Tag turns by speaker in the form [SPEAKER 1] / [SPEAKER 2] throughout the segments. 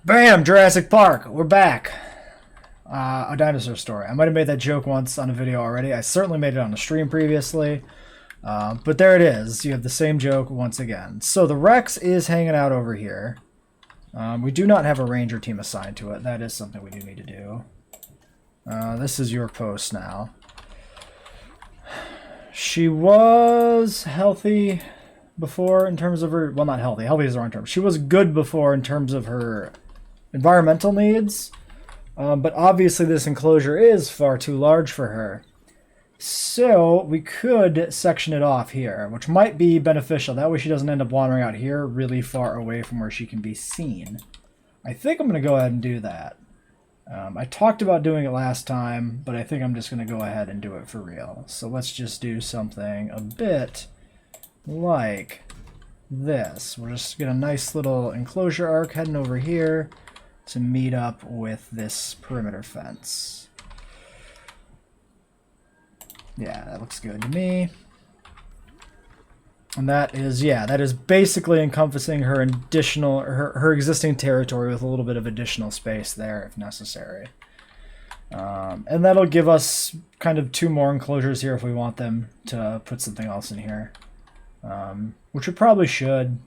[SPEAKER 1] Bam! Jurassic Park. We're back. A dinosaur story. I might have made that joke once on a video already. I certainly made it on a stream previously. But there it is. You have the same joke once again. So the Rex is hanging out over here. We do not have a ranger team assigned to it. That is something we do need to do. This is your post now. She was healthy before in terms of her... Well, not healthy. Healthy is the wrong term. She was good before in terms of her environmental needs. But obviously this enclosure is far too large for her. So we could section it off here, which might be beneficial. That way she doesn't end up wandering out here really far away from where she can be seen. I think I'm going to go ahead and do that. I talked about doing it last time, but I think I'm just going to go ahead and do it for real. So let's just do something a bit like this. We'll just get a nice little enclosure arc heading over here to meet up with this perimeter fence. Yeah, that looks good to me. And that is, yeah, that is basically encompassing her additional, her existing territory with a little bit of additional space there if necessary. And that'll give us kind of 2 more enclosures here if we want them to put something else in here. Which we probably should.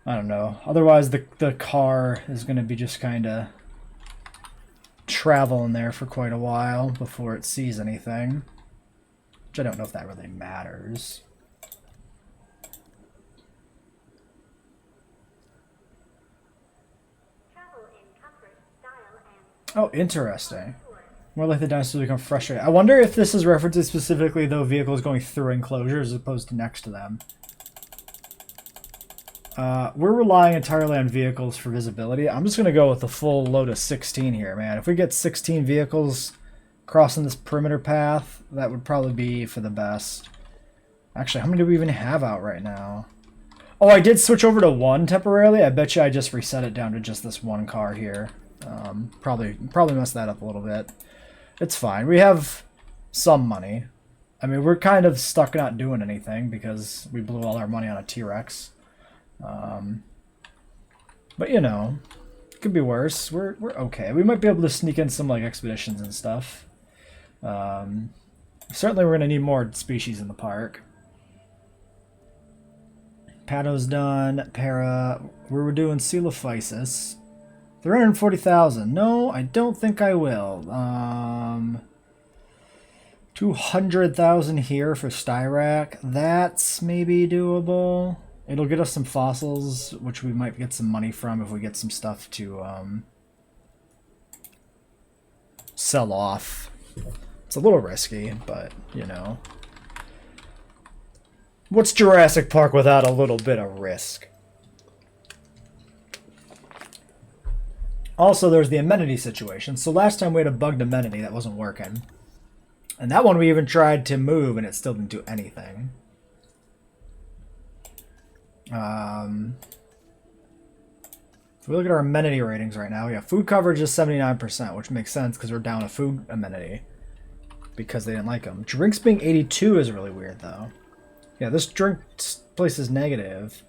[SPEAKER 1] I don't know. Otherwise the car is going to be just kind of traveling there for quite a while before it sees anything. Which I don't know if that really matters. Oh, interesting. More like the dinosaurs become frustrated. I wonder if this is referencing specifically, though, vehicles going through enclosures as opposed to next to them. We're relying entirely on vehicles for visibility. I'm just going to go with the full load of 16 here, man. If we get 16 vehicles crossing this perimeter path, that would probably be for the best. Actually, how many do we even have out right now? Oh, I did switch over to 1 temporarily. I bet you I just reset it down to just this 1 car here. Probably messed that up a little bit. It's fine. We have some money. I mean, we're kind of stuck not doing anything because we blew all our money on a T-Rex. But you know, it could be worse. We're okay. We might be able to sneak in some like expeditions and stuff. Certainly, we're gonna need more species in the park. Pato's done. Para. We're doing Coelophysis. 340,000. No, I don't think I will. 200,000 here for Styrac. That's maybe doable. It'll get us some fossils, which we might get some money from if we get some stuff to sell off. It's a little risky, but, you know. What's Jurassic Park without a little bit of risk? Also, there's the amenity situation. So last time we had a bugged amenity that wasn't working. And that one we even tried to move and it still didn't do anything. If we look at our amenity ratings right now, yeah, food coverage is 79%, which makes sense because we're down a food amenity because they didn't like them. Drinks being 82 is really weird, though. Yeah, this drink place is negative.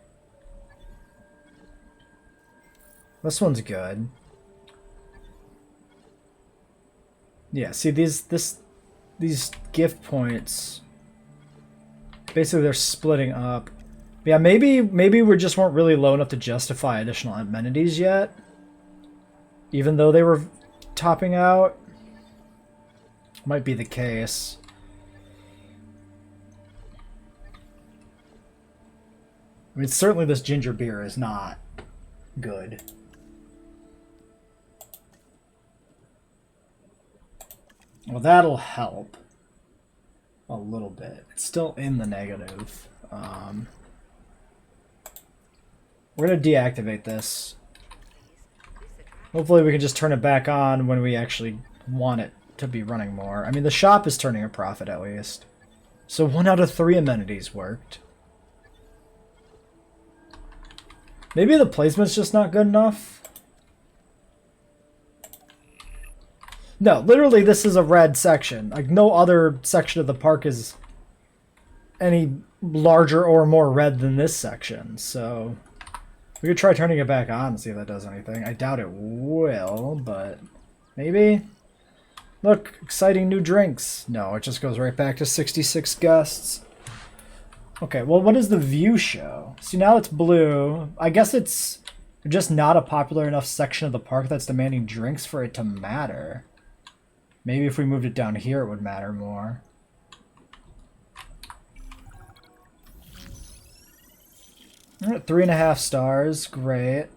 [SPEAKER 1] This one's good. Yeah, see these gift points. Basically, they're splitting up. Yeah, maybe we just weren't really low enough to justify additional amenities yet. Even though they were topping out. Might be the case. I mean, certainly this ginger beer is not good. Well, that'll help a little bit. It's still in the negative. We're going to deactivate this. Hopefully we can just turn it back on when we actually want it to be running more. I mean, the shop is turning a profit at least. So 1 out of 3 amenities worked. Maybe the placement's just not good enough. No, literally this is a red section. Like no other section of the park is any larger or more red than this section. So We could try turning it back on and see if that does anything. I doubt it will, but maybe. Look, exciting new drinks. No, it just goes right back to 66 guests. Okay, well, what does the view show? See, now it's blue. I guess it's just not a popular enough section of the park that's demanding drinks for it to matter. Maybe if we moved it down here, it would matter more. We're at 3.5 stars. Great.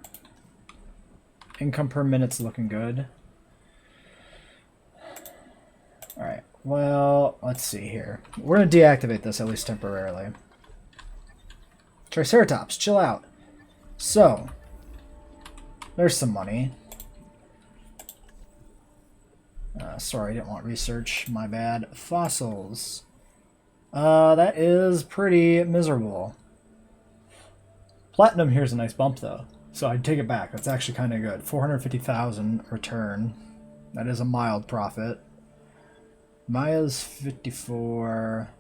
[SPEAKER 1] Income per minute's looking good. Alright, well, let's see here. We're going to deactivate this, at least temporarily. Triceratops, chill out. So, there's some money. Sorry, I didn't want research. My bad. Fossils. That is pretty miserable. Platinum here's a nice bump, though. So I'd take it back. That's actually kind of good. 450,000 return. That is a mild profit. Maya's 54.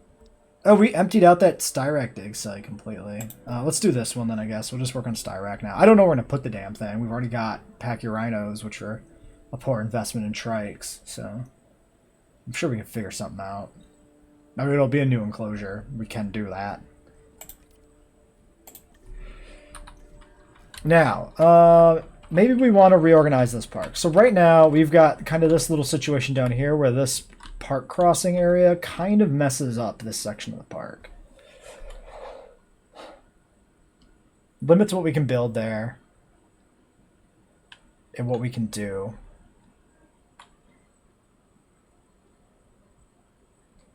[SPEAKER 1] Oh, we emptied out that Styrac dig site completely. Let's do this one then, I guess. We'll just work on Styrac now. I don't know where to put the damn thing. We've already got Pachyrhinos, which are a poor investment in trikes, so I'm sure we can figure something out. I mean, it'll be a new enclosure. We can do that. Now, maybe we want to reorganize this park. So right now, we've got kind of this little situation down here where this park crossing area kind of messes up this section of the park. Limits what we can build there and what we can do.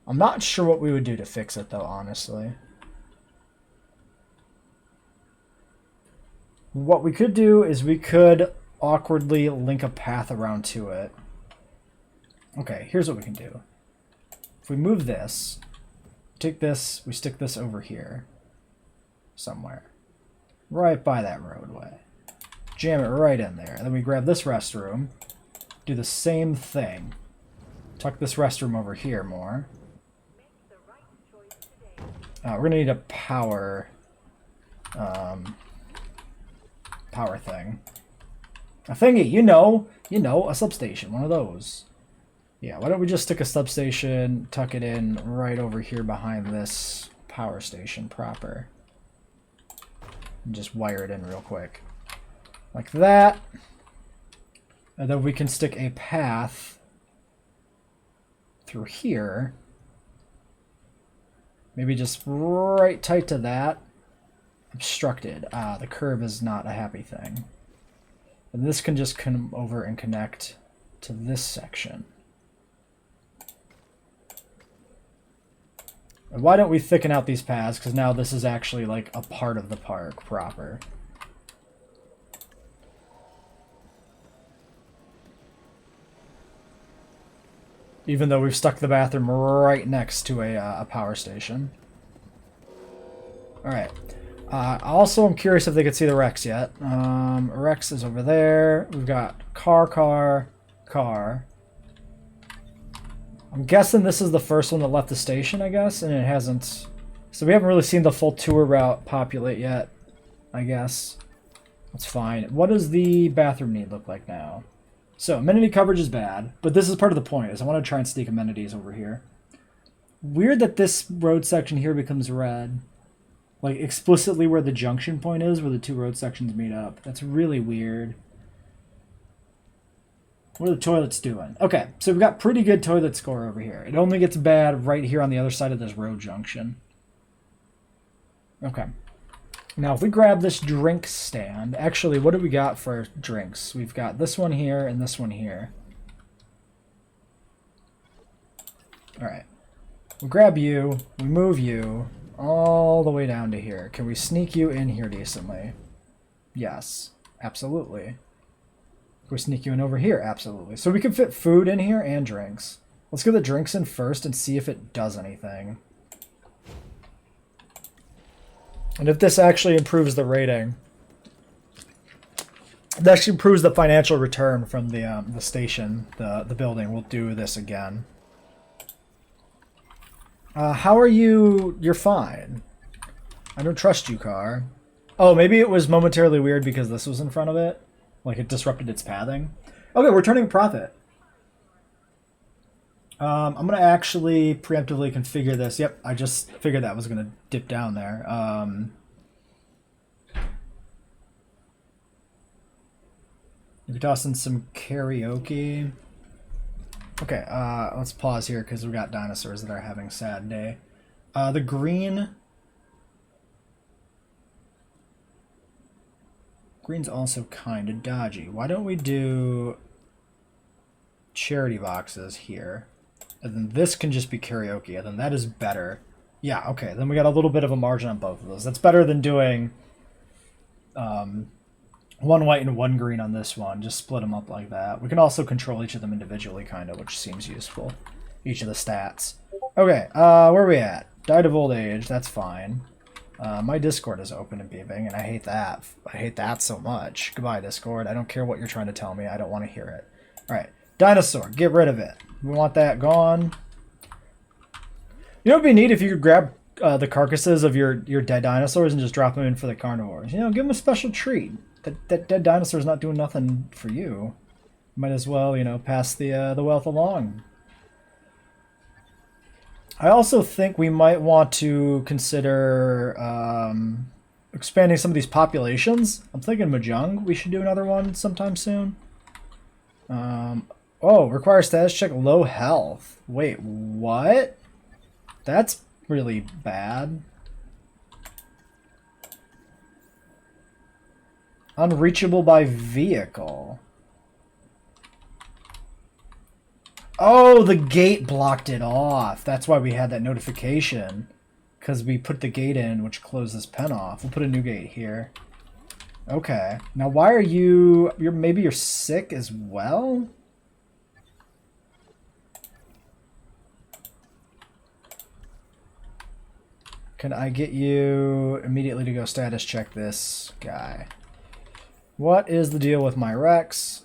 [SPEAKER 1] I'm not sure what we would do to fix it, though, honestly. What we could do is we could awkwardly link a path around to it. Okay, here's what we can do. If we move this, take this, we stick this over here somewhere. Right by that roadway. Jam it right in there. And then we grab this restroom, do the same thing. Tuck this restroom over here more. We're going to need a power thing. A thingy, you know, a substation, one of those. Yeah, why don't we just stick a substation, tuck it in right over here behind this power station proper. And just wire it in real quick. Like that. And then we can stick a path through here. Maybe just right tight to that. Obstructed. Ah, the curve is not a happy thing. And this can just come over and connect to this section. And why don't we thicken out these paths? Because now this is actually like a part of the park proper. Even though we've stuck the bathroom right next to a power station. Alright. Also, I'm curious if they could see the Rex yet. Rex is over there. We've got car. I'm guessing this is the first one that left the station, I guess, and it hasn't. So we haven't really seen the full tour route populate yet, I guess. That's fine. What does the bathroom need look like now? So, amenity coverage is bad, but this is part of the point, is I want to try and sneak amenities over here. Weird that this road section here becomes red. Like, explicitly where the junction point is, where the two road sections meet up. That's really weird. What are the toilets doing? Okay, so we've got pretty good toilet score over here. It only gets bad right here on the other side of this road junction. Okay. Now, if we grab this drink stand, actually, what do we got for drinks? We've got this one here and this one here. All right. We grab you, we move you all the way down to here. Can we sneak you in here decently? Yes, absolutely. Can we sneak you in over here? Absolutely. So we can fit food in here and drinks. Let's get the drinks in first and see if it does anything. And if this actually improves the rating, it actually improves the financial return from the station, the building. We'll do this again. How are you? You're fine. I don't trust you, car. Oh, maybe it was momentarily weird because this was in front of it. Like it disrupted its pathing. Okay, we're turning profit. I'm going to actually preemptively configure this. Yep, I just figured that was going to dip down there. We toss in some karaoke. Okay, let's pause here because we got dinosaurs that are having a sad day. The green's also kind of dodgy. Why don't we do charity boxes here? And then this can just be karaoke, and then that is better. Yeah, okay, then we got a little bit of a margin on both of those. That's better than doing one white and one green on this one. Just split them up like that. We can also control each of them individually, kind of, which seems useful. Each of the stats. Okay, where are we at? Died of old age, that's fine. My Discord is open and beeping, and I hate that. I hate that so much. Goodbye, Discord. I don't care what you're trying to tell me. I don't want to hear it. Alright, Dinosaur, get rid of it. We want that gone. You know what would be neat if you could grab the carcasses of your dead dinosaurs and just drop them in for the carnivores. You know, give them a special treat. That dead dinosaur's not doing nothing for you. Might as well, you know, pass the wealth along. I also think we might want to consider expanding some of these populations. I'm thinking Mahjong, we should do another one sometime soon. Oh, require status check, low health. Wait, what? That's really bad. Unreachable by vehicle. Oh, the gate blocked it off. That's why we had that notification. Because we put the gate in, which closed this pen off. We'll put a new gate here. Okay. Now, why are maybe you're sick as well? Can I get you immediately to go status check this guy? What is the deal with my Rex?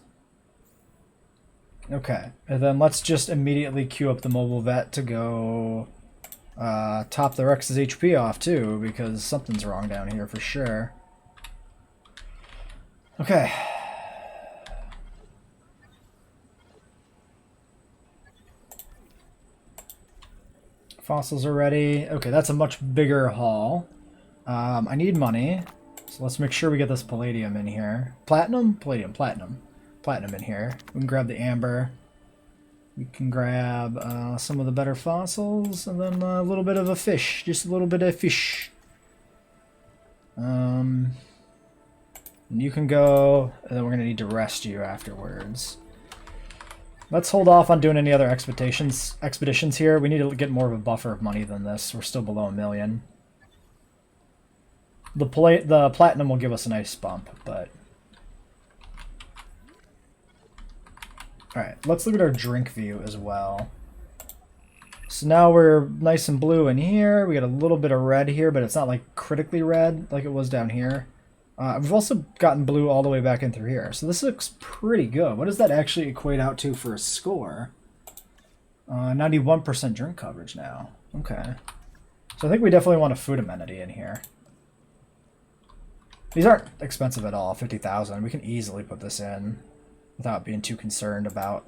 [SPEAKER 1] Okay, and then let's just immediately queue up the mobile vet to go top the Rex's HP off too, because something's wrong down here for sure. Okay. Fossils are ready. Okay, that's a much bigger haul. I need money, so let's make sure we get this palladium in here. Platinum? Palladium, platinum. Platinum in here. We can grab the amber. We can grab some of the better fossils, and then a little bit of a fish. Just a little bit of fish. And you can go, and then we're going to need to rest you afterwards. Let's hold off on doing any other expeditions here. We need to get more of a buffer of money than this. We're still below 1 million. The platinum will give us a nice bump, but... Alright, let's look at our drink view as well. So now we're nice and blue in here. We got a little bit of red here, but it's not like critically red like it was down here. We've also gotten blue all the way back in through here. So this looks pretty good. What does that actually equate out to for a score? 91% drink coverage now. Okay. So I think we definitely want a food amenity in here. These aren't expensive at all, 50,000. We can easily put this in without being too concerned about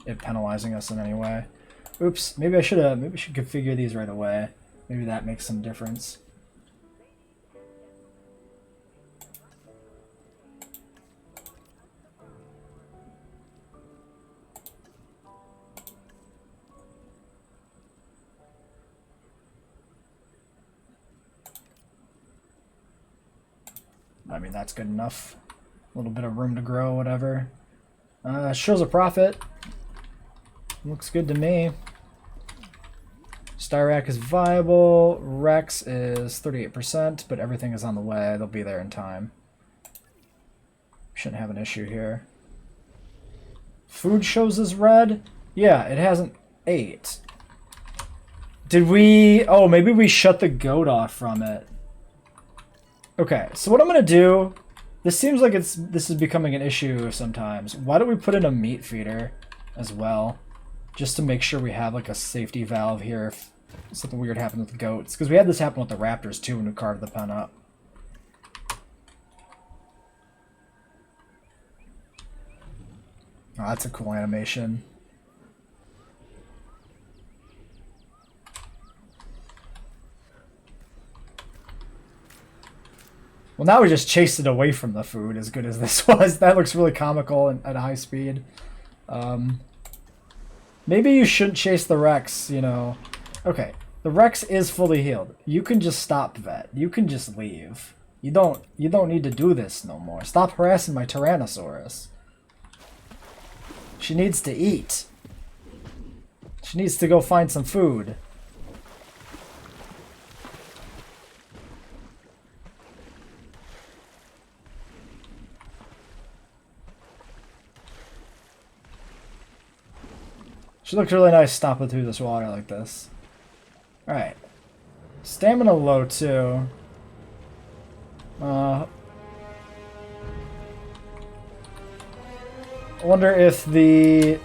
[SPEAKER 1] it penalizing us in any way. Oops, maybe we should configure these right away. Maybe that makes some difference. I mean, that's good enough. A little bit of room to grow, whatever. Shows a profit. Looks good to me. Styrac is viable. Rex is 38%, but everything is on the way. They'll be there in time. Shouldn't have an issue here. Food shows as red. Yeah, it hasn't ate. Did we... Oh, maybe we shut the goat off from it. Okay, so what I'm going to do... This seems like this is becoming an issue sometimes. Why don't we put in a meat feeder as well? Just to make sure we have like a safety valve here if something weird happened with the goats. Because we had this happen with the raptors too when we carved the pen up. Oh, that's a cool animation. Well, now we just chased it away from the food, as good as this was. That looks really comical and at high speed. Maybe you shouldn't chase the Rex, you know. Okay, the Rex is fully healed. You can just stop, vet. You can just leave. You don't need to do this no more. Stop harassing my Tyrannosaurus. She needs to eat. She needs to go find some food. She looks really nice stomping through this water like this. Alright. Stamina low, too. I wonder if the...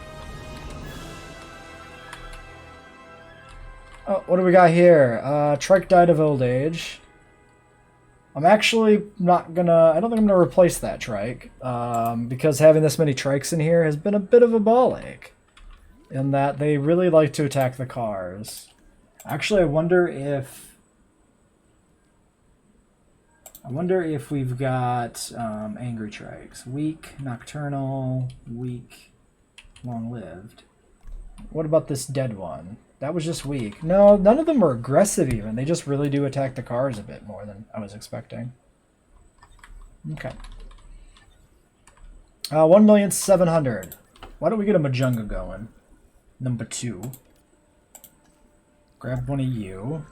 [SPEAKER 1] Oh, what do we got here? Trike died of old age. I'm actually not gonna... I don't think I'm gonna replace that Trike. Because having this many Trikes in here has been a bit of a ball ache. In that they really like to attack the cars. Actually, I wonder if we've got angry Trikes. Weak, nocturnal, weak, long-lived. What about this dead one? That was just weak. No, none of them are aggressive even. They just really do attack the cars a bit more than I was expecting. Okay. 1,700,000. Why don't we get a Majunga going? Number 2. Grab one of you.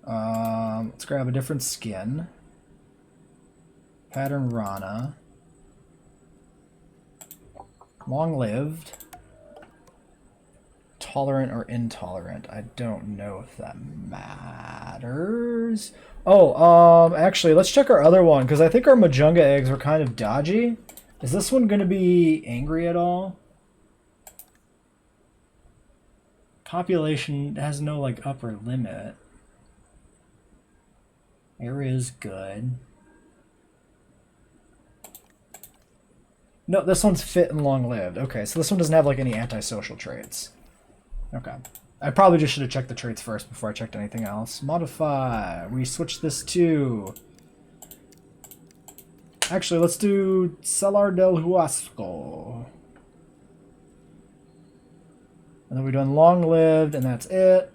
[SPEAKER 1] Let's grab a different skin. Pattern Rana. Long-lived. Tolerant or intolerant. I don't know if that matters. Oh, actually, let's check our other one, because I think our Majunga eggs were kind of dodgy. Is this one going to be angry at all? Population has no, like, upper limit. Area is good. No, this one's fit and long-lived. Okay, so this one doesn't have, like, any antisocial traits. Okay. I probably just should have checked the traits first before I checked anything else. Modify. We switch this to... Actually, let's do Celar del Huasco. And then we're doing long-lived, and that's it.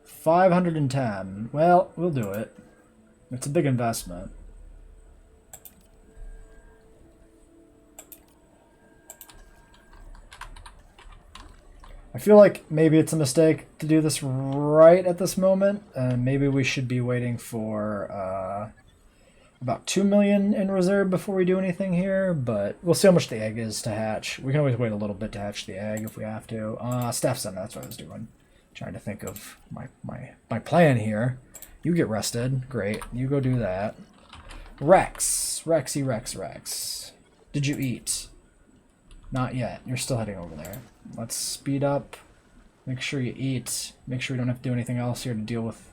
[SPEAKER 1] 510. Well, we'll do it. It's a big investment. I feel like maybe it's a mistake to do this right at this moment, and maybe we should be waiting for about 2 million in reserve before we do anything here, but we'll see how much the egg is to hatch. We can always wait a little bit to hatch the egg if we have to. Staff Center, that's what I was doing. Trying to think of my plan here. You get rested. Great. You go do that. Rex. Rexy Rex Rex. Did you eat? Not yet. You're still heading over there. Let's speed up. Make sure you eat. Make sure we don't have to do anything else here to deal with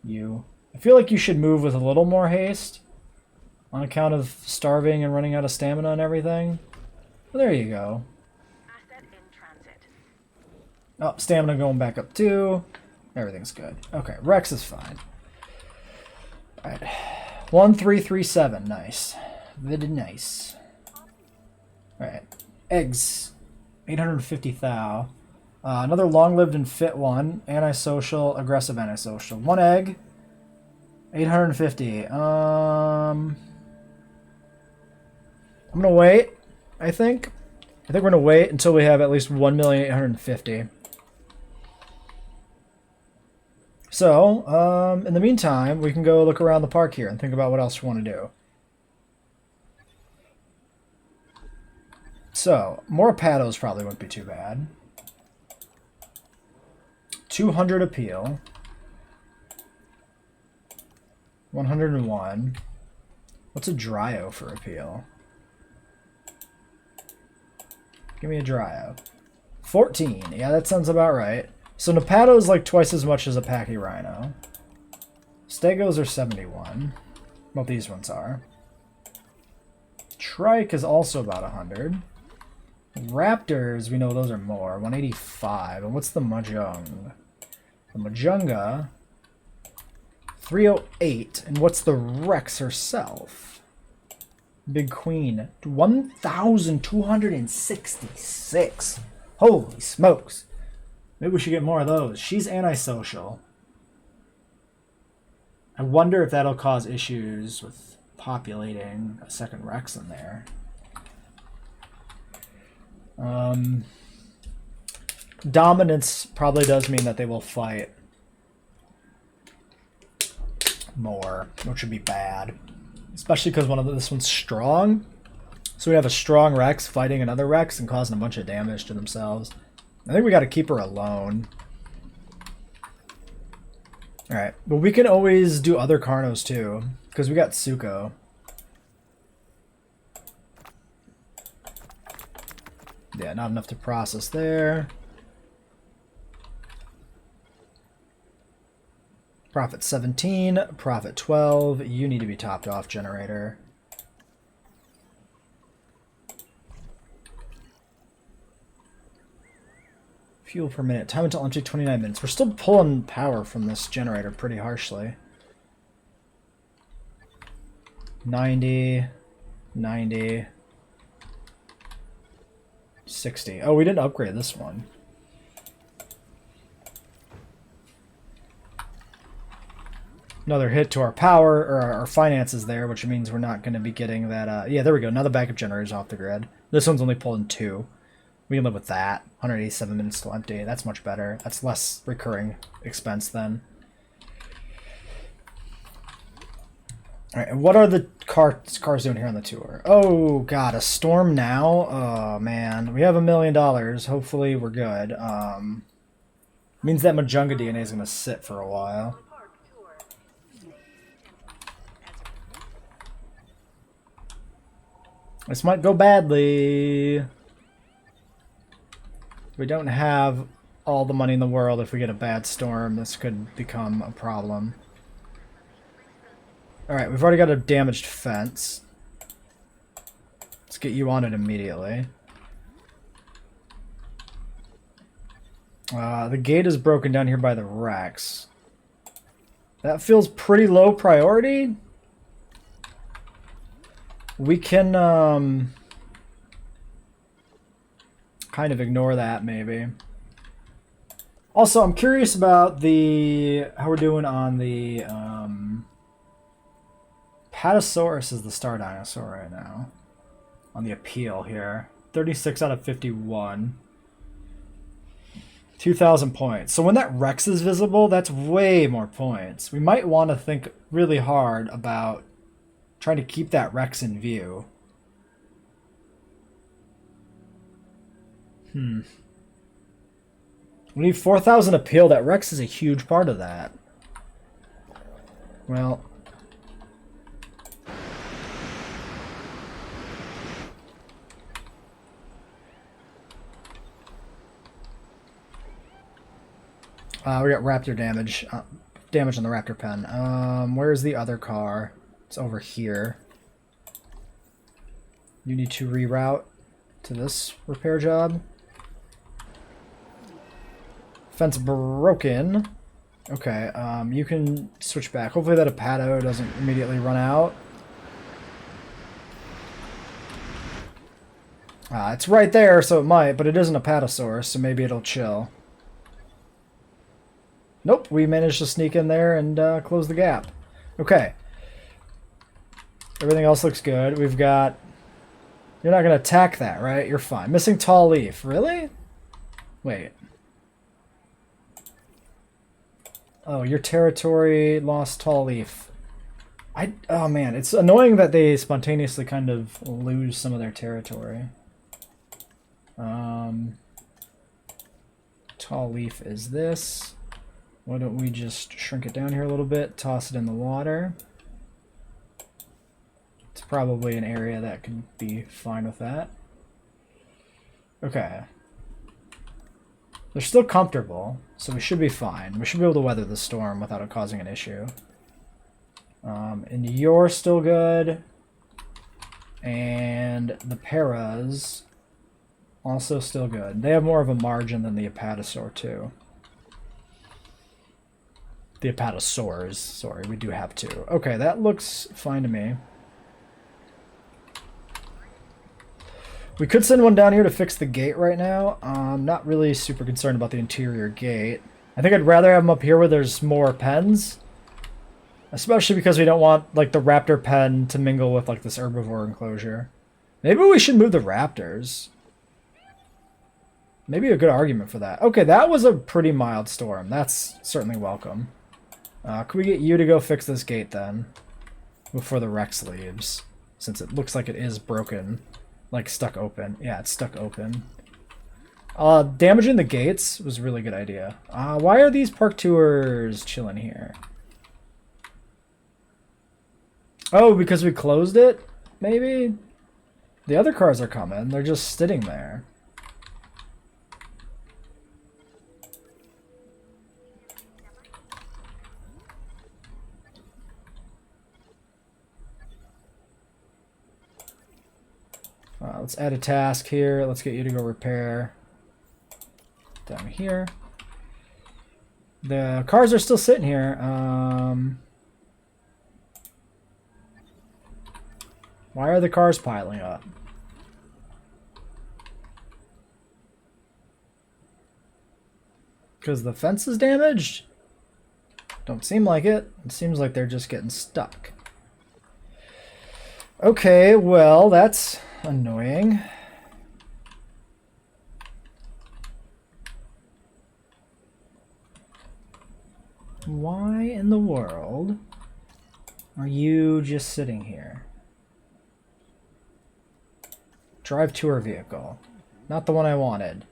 [SPEAKER 1] you. I feel like you should move with a little more haste. On account of starving and running out of stamina and everything. Well, there you go.
[SPEAKER 2] Asset in transit.
[SPEAKER 1] Oh, stamina going back up too. Everything's good. Okay, Rex is fine. Alright. 1337. Nice. Very nice. Alright. Eggs. 850 thou. Another long-lived and fit one. Antisocial, aggressive antisocial. One egg. 850. I'm going to wait, I think. I think we're going to wait until we have at least 1,850,000. So, in the meantime, we can go look around the park here and think about what else we want to do. So, more paddles probably wouldn't be too bad. 200 appeal. 101. What's a Dryo for appeal? Give me a Dryo. 14. Yeah, that sounds about right. So Nepato is like twice as much as a Pachyrhino. Stegos are 71. Well, these ones are. Shrike is also about 100. Raptors, we know those are more. 185. And what's the Mahjong? The Mahjunga, 308. And what's the Rex herself? Big Queen, 1,266. Holy smokes. Maybe we should get more of those. She's antisocial. I wonder if that'll cause issues with populating a second Rex in there. Dominance probably does mean that they will fight more, which would be bad. Especially because this one's strong. So we have a strong Rex fighting another Rex and causing a bunch of damage to themselves. I think we got to keep her alone. Alright, but we can always do other Carnos too, because we got Tsuko. Yeah, not enough to process there. Profit 17, profit 12. You need to be topped off, generator. Fuel per minute. Time until empty 29 minutes. We're still pulling power from this generator pretty harshly. 90, 90, 60. Oh, we didn't upgrade this one. Another hit to our power, or our finances there, which means we're not going to be getting that. Yeah, there we go. Now the backup generator's off the grid. This one's only pulling 2. We can live with that. 187 minutes till empty. That's much better. That's less recurring expense then. Alright, and what are the cars doing here on the tour? Oh, God, a storm now? Oh, man. We have $1 million. Hopefully we're good. Means that Mahjunga DNA is going to sit for a while. This might go badly. We don't have all the money in the world. If we get a bad storm, this could become a problem. Alright, we've already got a damaged fence. Let's get you on it immediately. The gate is broken down here by the Rex. That feels pretty low priority. We can kind of ignore that maybe. Also, I'm curious about how we're doing on the Patasaurus is the star dinosaur right now. On the appeal here. 36 out of 51. 2,000 points. So when that Rex is visible, that's way more points. We might want to think really hard about trying to keep that Rex in view. We need 4,000 appeal. That Rex is a huge part of that. Well, we got raptor damage. Damage on the raptor pen. Where's the other car? It's over here. You need to reroute to this repair job. Fence broken. Okay, you can switch back. Hopefully that Apato doesn't immediately run out. It's right there, so it might, but it is an Apatosaurus, so maybe it'll chill. Nope, we managed to sneak in there and close the gap. Okay. Everything else looks good. We've got... You're not going to attack that, right? You're fine. Missing tall leaf. Really? Wait. Oh, your territory lost tall leaf. Oh, man. It's annoying that they spontaneously kind of lose some of their territory. Tall leaf is this. Why don't we just shrink it down here a little bit, toss it in the water. It's probably an area that could be fine with that. Okay. They're still comfortable, so we should be fine. We should be able to weather the storm without it causing an issue. And you're still good. And And the paras, also still good. They have more of a margin than the Apatosaur, too. The Apatosaurs, sorry, we do have two. Okay, that looks fine to me. We could send one down here to fix the gate right now. I'm not really super concerned about the interior gate. I think I'd rather have them up here where there's more pens. Especially because we don't want, like, the raptor pen to mingle with, like, this herbivore enclosure. Maybe we should move the raptors. Maybe a good argument for that. Okay, that was a pretty mild storm. That's certainly welcome. Could we get you to go fix this gate, then? Before the Rex leaves. Since it looks like it is broken. Like, stuck open. Yeah, it's stuck open. Damaging the gates was a really good idea. Why are these park tours chilling here? Oh, because we closed it? Maybe? The other cars are coming. They're just sitting there. Let's add a task here. Let's get you to go repair. Down here. The cars are still sitting here. Why are the cars piling up? Because the fence is damaged? Don't seem like it. It seems like they're just getting stuck. Okay, well, that's annoying. Why in the world are you just sitting here? Drive tour vehicle. Not the one I wanted.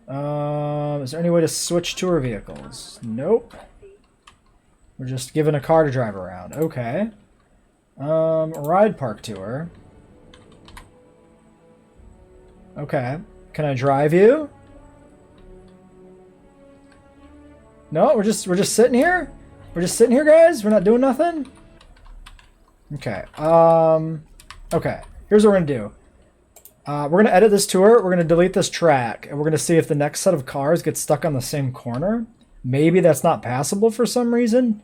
[SPEAKER 1] Is there any way to switch tour vehicles? Nope. We're just given a car to drive around. Okay. Ride park tour. Okay. Can I drive you? No, we're just sitting here? We're just sitting here, guys? We're not doing nothing? Okay. Okay. Here's what we're gonna do. We're gonna edit this tour, we're gonna delete this track, and we're gonna see if the next set of cars get stuck on the same corner. Maybe that's not passable for some reason.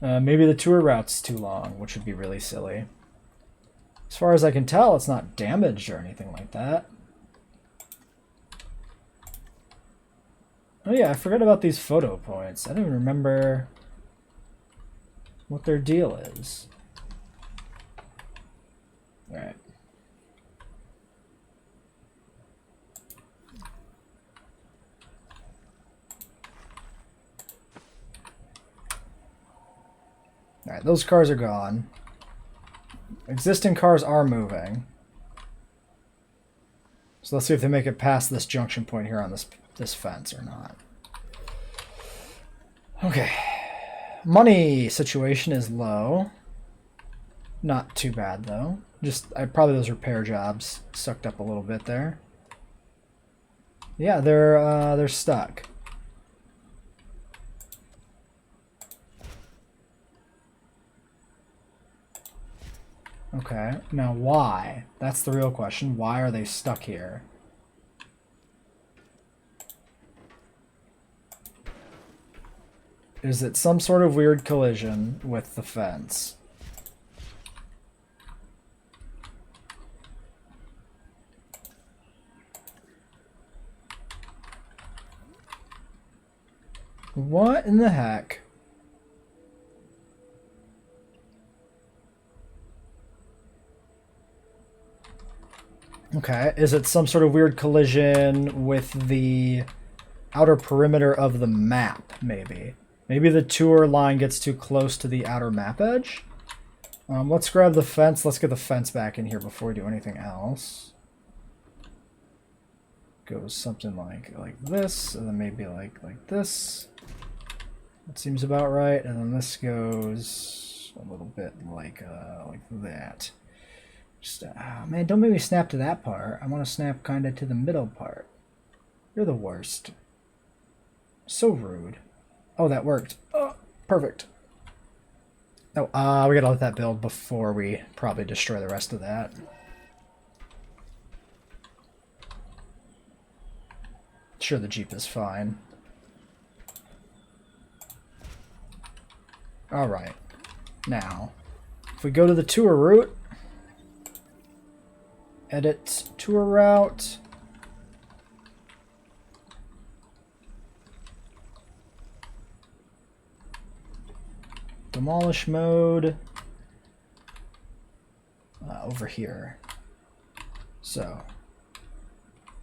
[SPEAKER 1] Maybe the tour route's too long, which would be really silly. As far as I can tell, it's not damaged or anything like that. Oh yeah, I forgot about these photo points. I don't even remember what their deal is. Alright. Alright, those cars are gone. Existing cars are moving. So let's see if they make it past this junction point here on this fence or not. Okay. Money situation is low. Not too bad though. Just probably those repair jobs sucked up a little bit there. Yeah, they're stuck. Okay, now why? That's the real question. Why are they stuck here? Is it some sort of weird collision with the fence? What in the heck? Okay, is it some sort of weird collision with the outer perimeter of the map, maybe? Maybe the tour line gets too close to the outer map edge? Let's grab the fence. Let's get the fence back in here before we do anything else. Goes something like this, and then maybe like this. That seems about right. And then this goes a little bit like that. Just, man, don't make me snap to that part. I want to snap kind of to the middle part. You're the worst. So rude. Oh, that worked. Oh, perfect. Oh, we gotta let that build before we probably destroy the rest of that. Sure, the Jeep is fine. Alright. Now, if we go to the tour route, edit tour route, demolish mode, over here. So,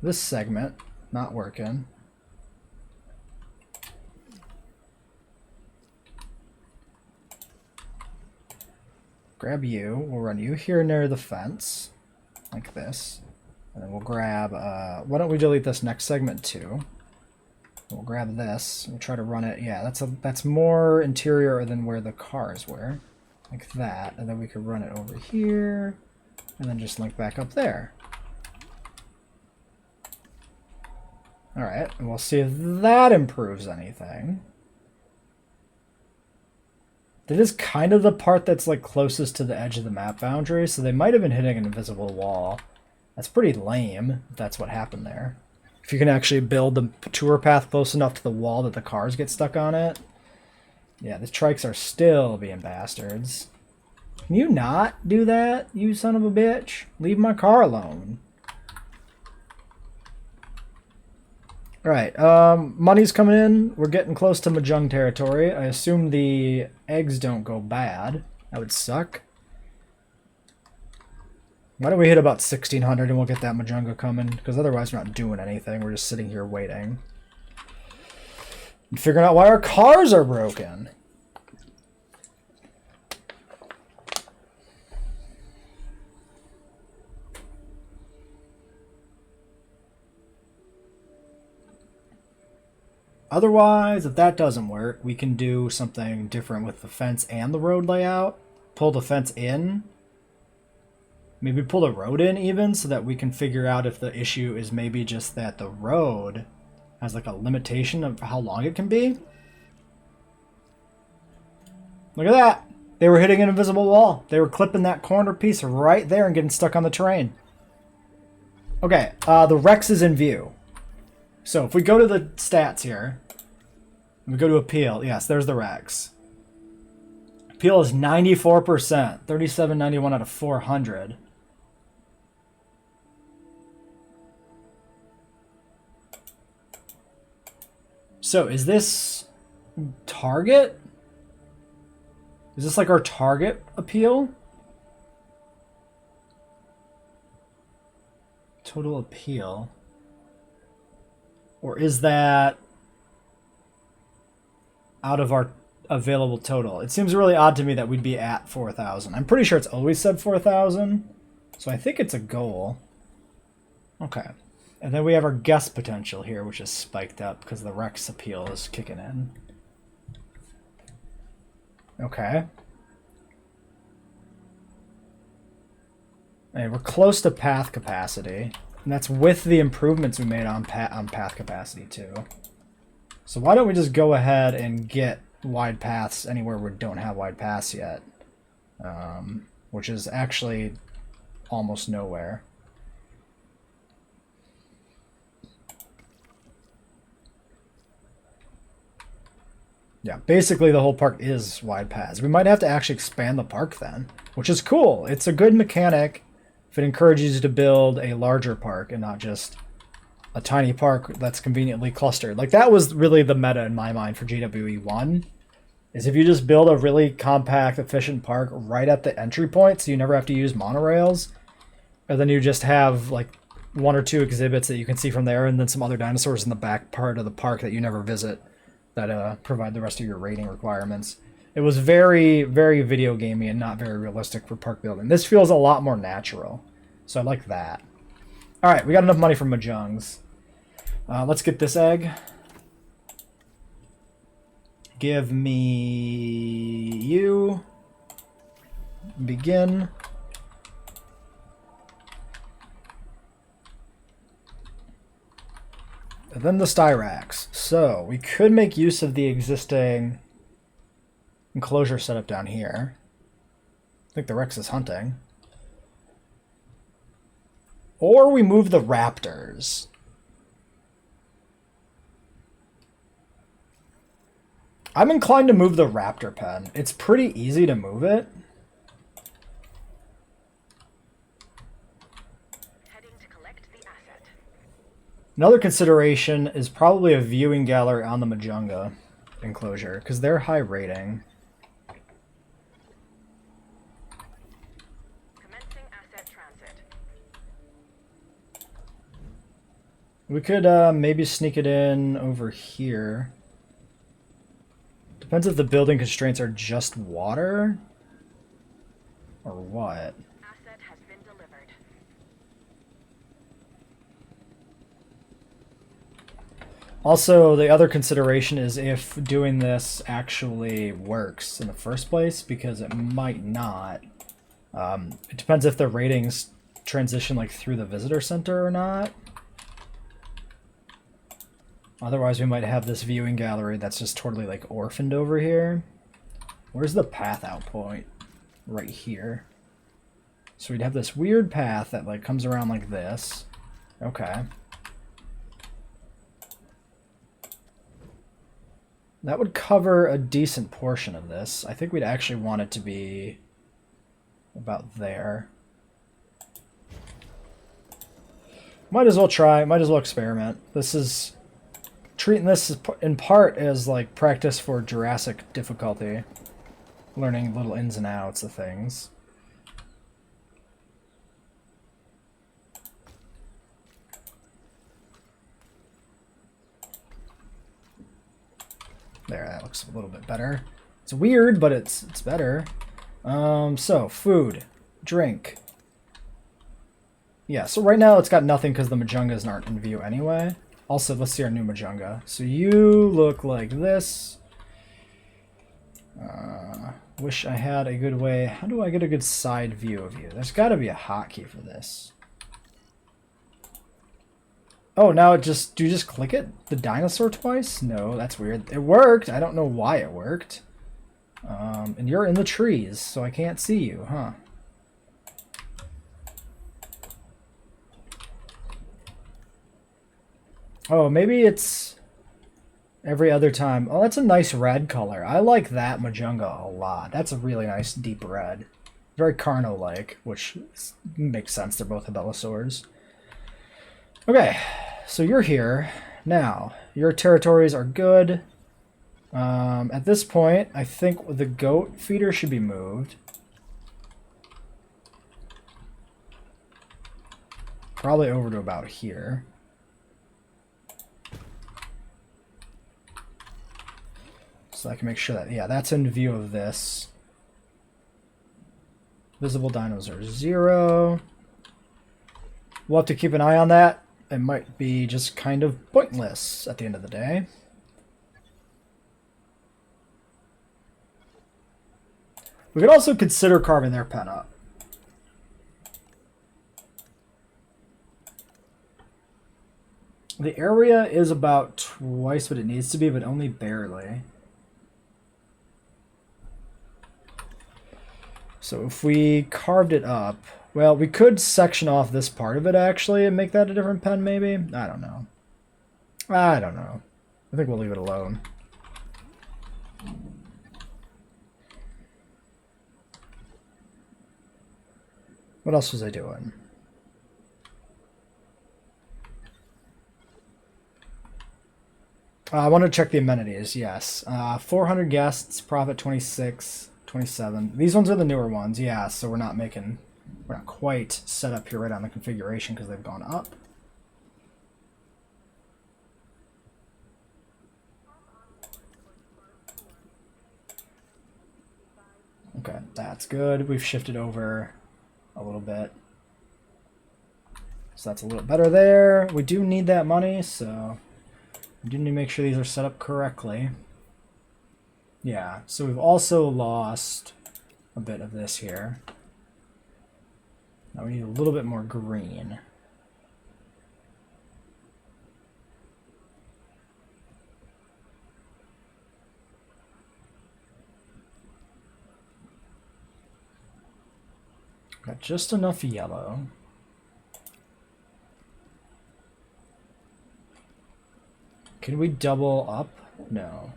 [SPEAKER 1] this segment, not working. Grab you, we'll run you here near the fence, like this. And then we'll grab, why don't we delete this next segment too? We'll grab this, we'll try to run it, yeah, that's more interior than where the cars were. Like that, and then we could run it over here, and then just link back up there. Alright, and we'll see if that improves anything. That is kind of the part that's like closest to the edge of the map boundary, so they might have been hitting an invisible wall. That's pretty lame, if that's what happened there. If you can actually build the tour path close enough to the wall that the cars get stuck on it. Yeah, the trikes are still being bastards. Can you not do that, you son of a bitch? Leave my car alone. Alright, money's coming in. We're getting close to Mahjong territory. I assume the eggs don't go bad. That would suck. Why don't we hit about 1600 and we'll get that Mahjong coming? Because otherwise we're not doing anything. We're just sitting here waiting. And figuring out why our cars are broken. Otherwise, if that doesn't work, we can do something different with the fence and the road layout. Pull the fence in. Maybe pull the road in even, so that we can figure out if the issue is maybe just that the road has like a limitation of how long it can be. Look at that! They were hitting an invisible wall. They were clipping that corner piece right there and getting stuck on the terrain. Okay, the Rex is in view. So if we go to the stats here, we go to appeal. Yes, there's the Rex. Appeal is 94%, 3791 out of 400. So is this target? Is this like our target appeal? Total appeal. Or is that out of our available total? It seems really odd to me that we'd be at 4,000. I'm pretty sure it's always said 4,000. So I think it's a goal. Okay. And then we have our guess potential here, which is spiked up because the Rex appeal is kicking in. Okay. Hey, we're close to path capacity. And that's with the improvements we made on path capacity too. So why don't we just go ahead and get wide paths anywhere we don't have wide paths yet. Which is actually almost nowhere. Yeah, basically the whole park is wide paths. We might have to actually expand the park then, which is cool. It's a good mechanic if it encourages you to build a larger park and not just a tiny park that's conveniently clustered. Like, that was really the meta in my mind for JWE1, is if you just build a really compact, efficient park right at the entry point so you never have to use monorails, and then you just have like one or two exhibits that you can see from there and then some other dinosaurs in the back part of the park that you never visit that provide the rest of your rating requirements. It was very, very video gamey and not very realistic for park building. This feels a lot more natural, so I like that. All right, we got enough money for Mahjongs. Let's get this egg. Give me you. Begin. And then the Styrax. So we could make use of the existing enclosure setup down here. I think the Rex is hunting. Or we move the raptors. I'm inclined to move the raptor pen. It's pretty easy to move it.
[SPEAKER 2] Heading to collect the asset.
[SPEAKER 1] Another consideration is probably a viewing gallery on the Majunga enclosure, because they're high rating.
[SPEAKER 2] Commencing asset transit.
[SPEAKER 1] We could maybe sneak it in over here. Depends if the building constraints are just water or what.
[SPEAKER 2] Asset has been delivered.
[SPEAKER 1] Also, the other consideration is if doing this actually works in the first place, because it might not. It depends if the ratings transition like through the visitor center or not. Otherwise, we might have this viewing gallery that's just totally like orphaned over here. Where's the path out point? Right here. So we'd have this weird path that like comes around like this. Okay. That would cover a decent portion of this. I think we'd actually want it to be about there. Might as well try, might as well experiment. This is treating this in part as like practice for Jurassic difficulty. Learning little ins and outs of things. There, that looks a little bit better. It's weird, but it's better. So food, drink. Yeah, so right now it's got nothing because the Majungas aren't in view anyway. Also, let's see our new Majunga. So you look like this. Wish I had a good way. How do I get a good side view of you? There's got to be a hotkey for this. Oh, now it just... Do you just click it? The dinosaur twice? No, that's weird. It worked. I don't know why it worked. And you're in the trees, so I can't see you, huh? Oh, maybe it's every other time. Oh, that's a nice red color. I like that Majunga a lot. That's a really nice deep red. Very Carno-like, which makes sense. They're both Abelisaurs. Okay, so you're here. Now, your territories are good. At this point, I think the goat feeder should be moved. Probably over to about here. So I can make sure that, yeah, that's in view of this. Visible dinos are 0. We'll have to keep an eye on that. It might be just kind of pointless at the end of the day. We could also consider carving their pen up. The area is about twice what it needs to be, but only barely. So if we carved it up, well, we could section off this part of it actually and make that a different pen maybe. I don't know. I don't know. I think we'll leave it alone. What else was I doing? I want to check the amenities, yes. 400 guests, profit 26, 27. These ones are the newer ones, yeah, so we're not quite set up here right on the configuration because they've gone up. Okay, that's good. We've shifted over a little bit. So that's a little better there. We do need that money, so we do need to make sure these are set up correctly. Yeah, so we've also lost a bit of this here. Now we need a little bit more green. Got just enough yellow. Can we double up? No.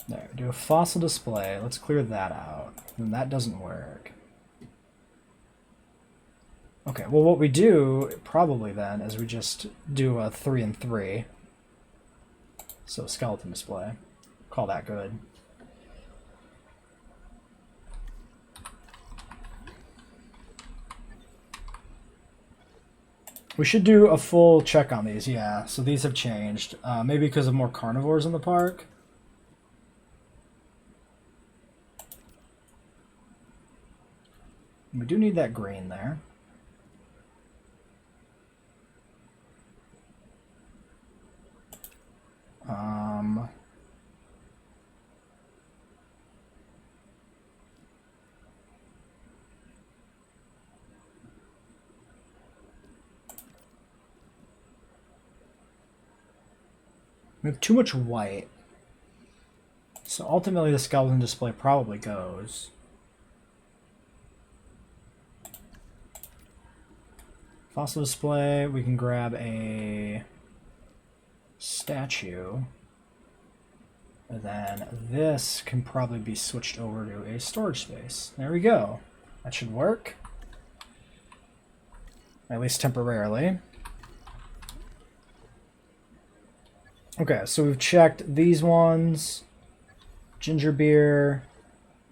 [SPEAKER 1] There, do a fossil display. Let's clear that out. And that doesn't work. Okay, well what we do probably then is we just do a 3 and 3. So skeleton display. Call that good. We should do a full check on these, yeah. So these have changed. Maybe because of more carnivores in the park. We do need that green there. We have too much white. So ultimately the skeleton display probably goes. Fossil display, we can grab a statue. And then this can probably be switched over to a storage space. There we go. That should work. At least temporarily. Okay, so we've checked these ones. Ginger beer,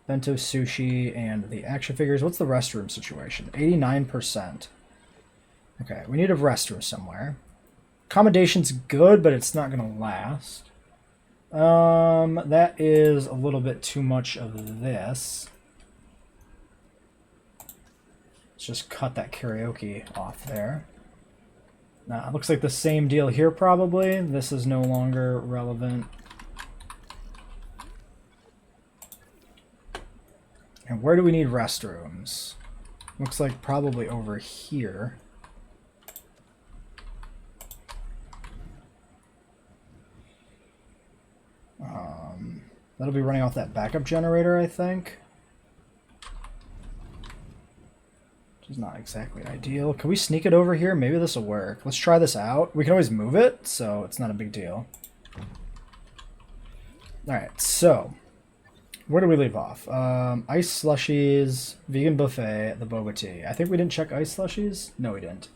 [SPEAKER 1] bento sushi, and the action figures. What's the restroom situation? 89%. Okay, we need a restroom somewhere. Accommodation's good, but it's not going to last. That is a little bit too much of this. Let's just cut that karaoke off there. Now, it looks like the same deal here probably. This is no longer relevant. And where do we need restrooms? Looks like probably over here. That'll be running off that backup generator, I think. Which is not exactly ideal. Can we sneak it over here? Maybe this will work. Let's try this out. We can always move it, so it's not a big deal. Alright, so where do we leave off? Ice slushies, vegan buffet, the boba tea. I think we didn't check ice slushies? No, we didn't.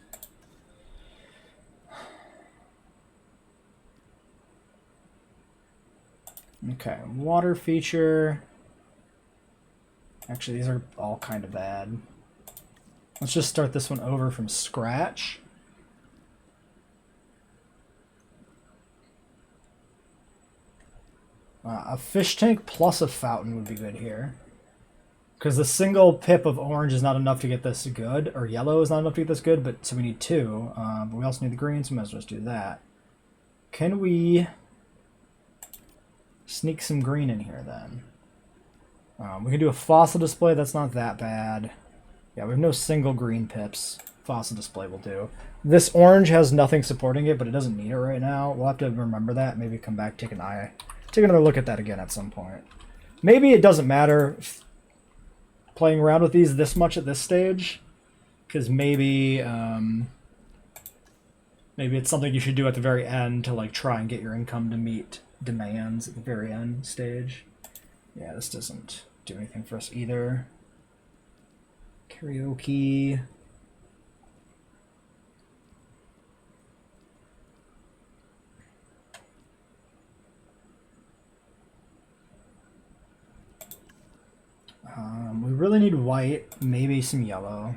[SPEAKER 1] Okay, water feature. Actually, these are all kind of bad. Let's just start this one over from scratch. A fish tank plus a fountain would be good here. Because the single pip of orange is not enough to get this good, or yellow is not enough to get this good, but so we need two. But we also need the green, so we might as well just do that. Can we sneak some green in here then? We can do a fossil display, that's not that bad. Yeah, we have no single green pips. Fossil display will do. This orange has nothing supporting it, but it doesn't need it right now. We'll have to remember that. Maybe come back, take another look at that again at some point. Maybe it doesn't matter playing around with these this much at this stage, because maybe it's something you should do at the very end to like try and get your income to meet demands at the very end stage. Yeah, this doesn't do anything for us either. Karaoke. We really need white, maybe some yellow.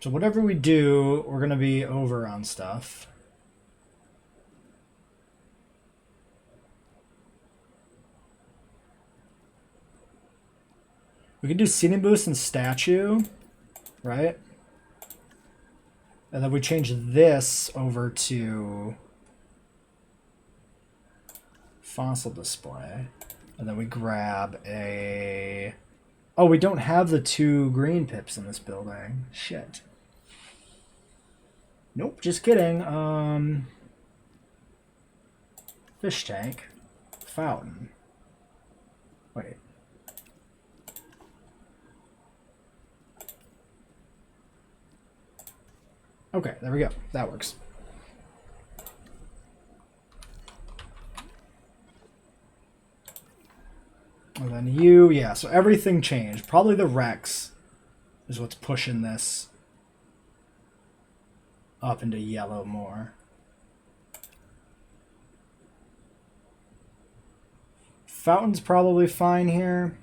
[SPEAKER 1] So whatever we do, we're going to be over on stuff. We can do seating boost and statue, right? And then we change this over to fossil display. And then we grab a... Oh, we don't have the two green pips in this building. Shit. Nope, just kidding. Fish tank. Fountain. Wait. Okay, there we go. That works. And then you, yeah, so everything changed. Probably the Rex is what's pushing this up into yellow more. Fountain's probably fine here.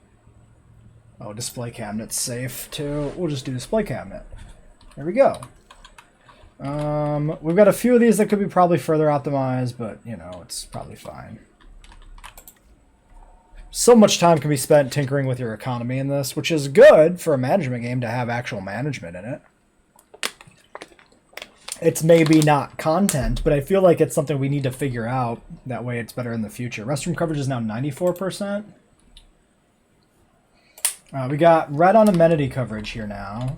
[SPEAKER 1] Oh, display cabinet's safe too. We'll just do display cabinet. There we go. We've got a few of these that could be probably further optimized, but, you know, it's probably fine. So much time can be spent tinkering with your economy in this, which is good for a management game to have actual management in it. It's maybe not content, but I feel like it's something we need to figure out. That way it's better in the future. Restroom coverage is now 94%. We got red on amenity coverage here now,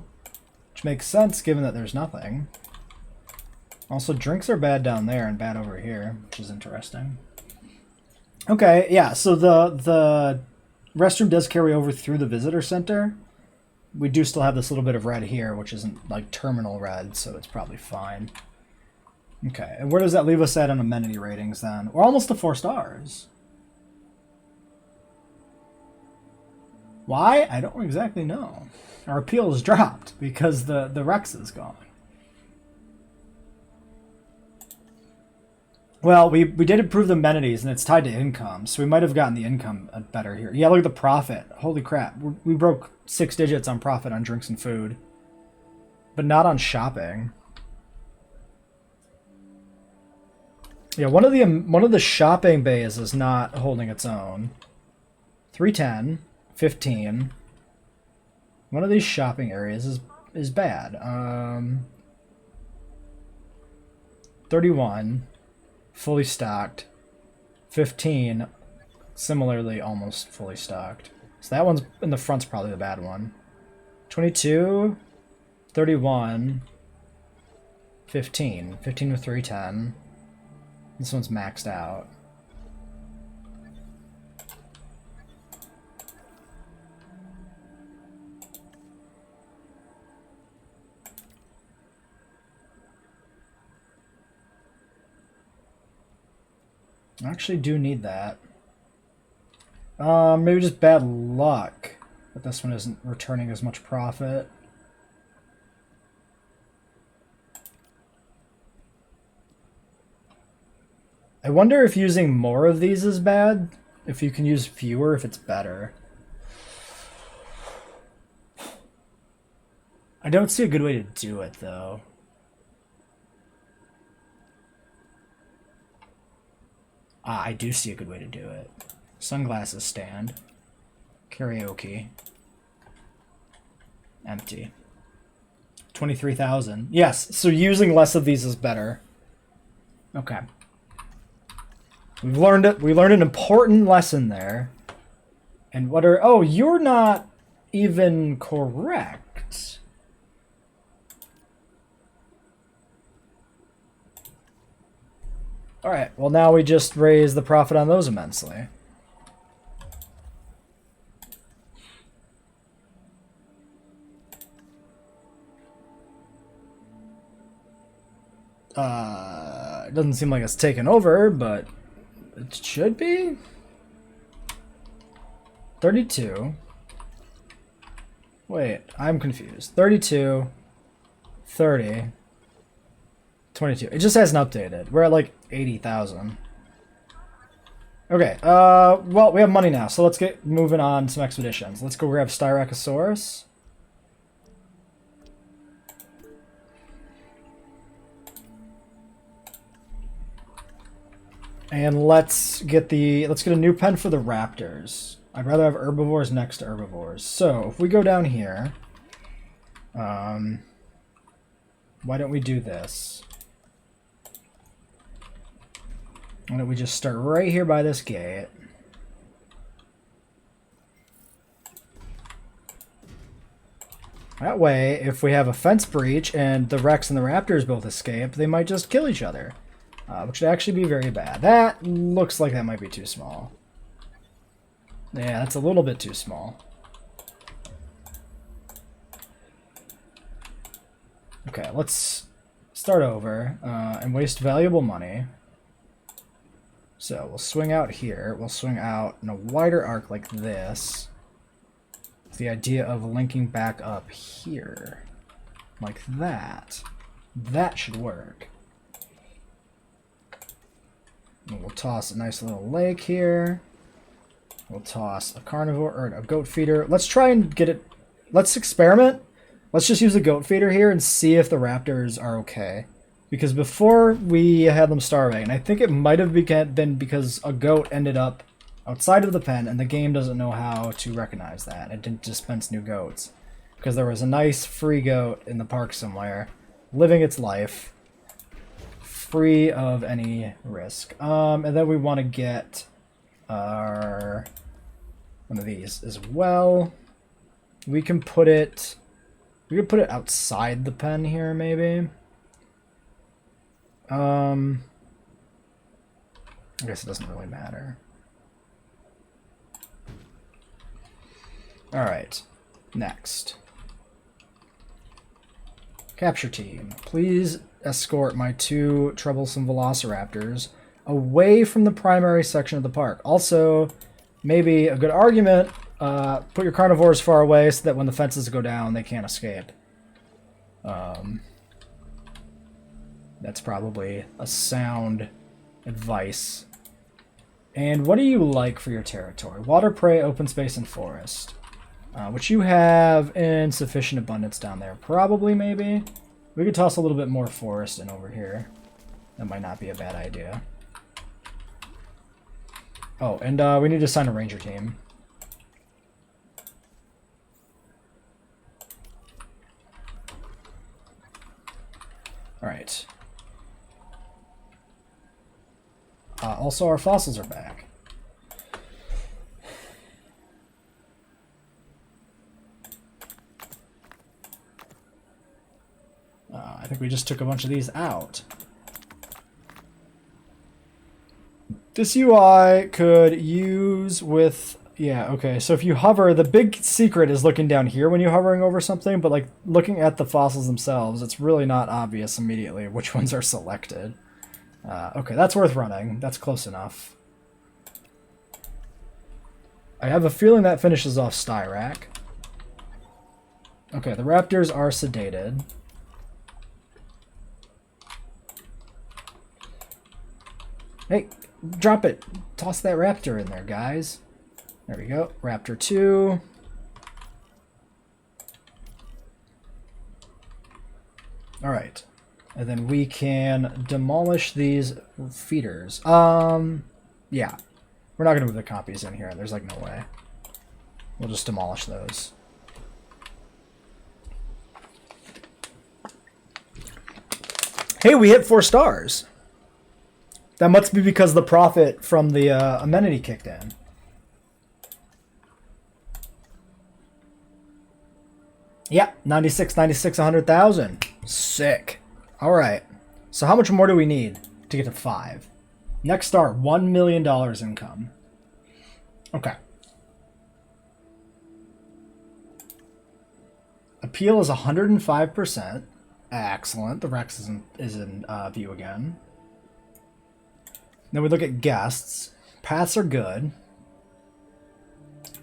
[SPEAKER 1] which makes sense given that there's nothing. Also, drinks are bad down there and bad over here, which is interesting. Okay, yeah, so the restroom does carry over through the visitor center. We do still have this little bit of red here, which isn't like terminal red, so it's probably fine. Okay, and where does that leave us at on amenity ratings then? We're almost to 4 stars. Why? I don't exactly know. Our appeal is dropped because the Rex is gone. Well, we did improve the amenities, and it's tied to income, so we might have gotten the income better here. Yeah, look at the profit. Holy crap. We broke 6 digits on profit on drinks and food, but not on shopping. Yeah, one of the shopping bays is not holding its own. 310, 15. One of these shopping areas is bad. 31. Fully stocked. 15, similarly almost fully stocked. So that one's in the front's probably the bad one. 22, 31, 15. 15 with 310. This one's maxed out. I actually do need that. Maybe just bad luck that this one isn't returning as much profit. I wonder if using more of these is bad. If you can use fewer, if it's better. I don't see a good way to do it, though. I do see a good way to do it. Sunglasses stand. Karaoke. Empty. 23,000. Yes, so using less of these is better. Okay. We've learned it. We learned an important lesson there. And what are... Oh, you're not even correct. Alright, well now we just raise the profit on those immensely. It doesn't seem like it's taken over, but it should be. 32. Wait, I'm confused. 32, 30, 22. It just hasn't updated. We're at like 80,000. Okay, well, we have money now, so let's get moving on some expeditions. Let's go grab Styracosaurus. And let's get a new pen for the raptors. I'd rather have herbivores next to herbivores. So if we go down here, why don't we do this? Why don't we just start right here by this gate? That way, if we have a fence breach and the Rex and the Raptors both escape, they might just kill each other. Which would actually be very bad. That looks like that might be too small. Yeah, that's a little bit too small. Okay, let's start over and waste valuable money. So we'll swing out here. We'll swing out in a wider arc like this. With the idea of linking back up here. Like that. That should work. And we'll toss a nice little lake here. We'll toss a carnivore or a goat feeder. Let's try and get it. Let's experiment. Let's just use a goat feeder here and see if the raptors are okay. Because before we had them starving, and I think it might have been because a goat ended up outside of the pen and the game doesn't know how to recognize that. It didn't dispense new goats. Because there was a nice free goat in the park somewhere, living its life, free of any risk. And then we want to get our one of these as well. We can put it outside the pen here, maybe. I guess it doesn't really matter. All right, next. Capture team, please escort my 2 troublesome velociraptors away from the primary section of the park. Also, maybe a good argument, put your carnivores far away so that when the fences go down, they can't escape. That's probably a sound advice. And what do you like for your territory? Water, prey, open space, and forest. Which you have in sufficient abundance down there. Probably, maybe. We could toss a little bit more forest in over here. That might not be a bad idea. Oh, and we need to assign a ranger team. Alright. Also, our fossils are back. I think we just took a bunch of these out. This UI could use with... Yeah, okay. So if you hover, the big secret is looking down here when you're hovering over something, but like looking at the fossils themselves, it's really not obvious immediately which ones are selected. Okay, that's worth running. That's close enough. I have a feeling that finishes off Styrac. Okay, the raptors are sedated. Hey, drop it. Toss that raptor in there, guys. There we go. Raptor 2. Alright. And then we can demolish these feeders. Yeah. We're not going to move the copies in here. There's like no way. We'll just demolish those. Hey, we hit 4 stars. That must be because the profit from the amenity kicked in. Yeah, 96, 100,000. Sick. All right. So how much more do we need to get to 5? Next star, $1 million income. Okay. Appeal is 105%. Excellent. The Rex is in view again. Then we look at guests. Paths are good.